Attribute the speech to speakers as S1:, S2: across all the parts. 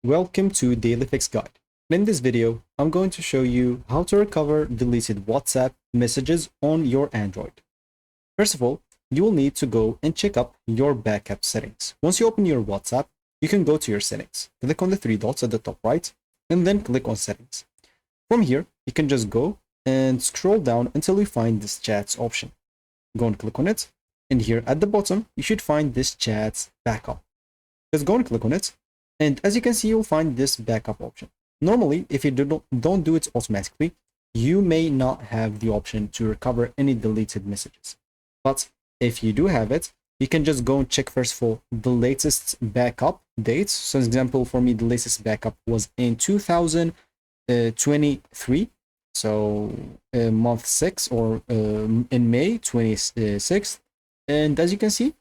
S1: Welcome to Daily Fix Guide. In this video, I'm going to show you how to recover deleted WhatsApp messages on your Android. First of all, you will need to go and check up your backup settings. Once you open your WhatsApp, you can go to your settings. Click on the three dots at the top right, and then click on settings. From here, you can just go and scroll down until you find this chats option. Go and click on it, and here at the bottom, you should find this chats backup. Just go and click on it. And as you can see, you'll find this backup option. Normally, if you don't do it automatically, you may not have the option to recover any deleted messages. But if you do have it, you can just go and check first for the latest backup dates. So, for example, for me, the latest backup was in 2023. So, month 6 or in May 26th. And as you can see,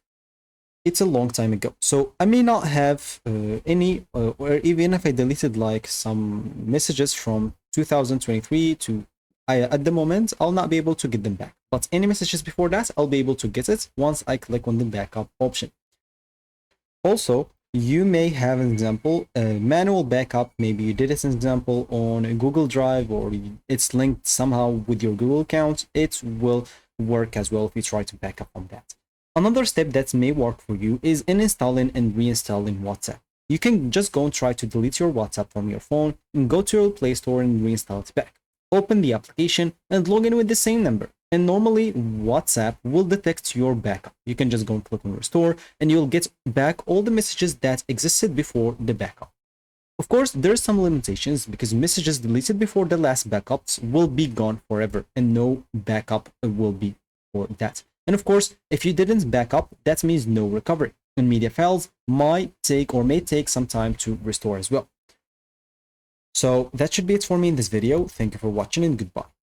S1: it's a long time ago, so I may not have any or even if I deleted like some messages from 2023 to at the moment, I'll not be able to get them back, but any messages before that, I'll be able to get it once I click on the backup option. Also, you may have an example, a manual backup. Maybe you did it, an example, on a Google Drive, or it's linked somehow with your Google account. It will work as well if you try to back up on that. Another step that may work for you is in installing and reinstalling WhatsApp. You can just go and try to delete your WhatsApp from your phone and go to your Play Store and reinstall it back. Open the application and log in with the same number. And normally WhatsApp will detect your backup. You can just go and click on restore and you'll get back all the messages that existed before the backup. Of course, there are some limitations because messages deleted before the last backups will be gone forever and no backup will be for that. And of course, if you didn't back up, that means no recovery. And media files may take some time to restore as well. So that should be it for me in this video. Thank you for watching and goodbye.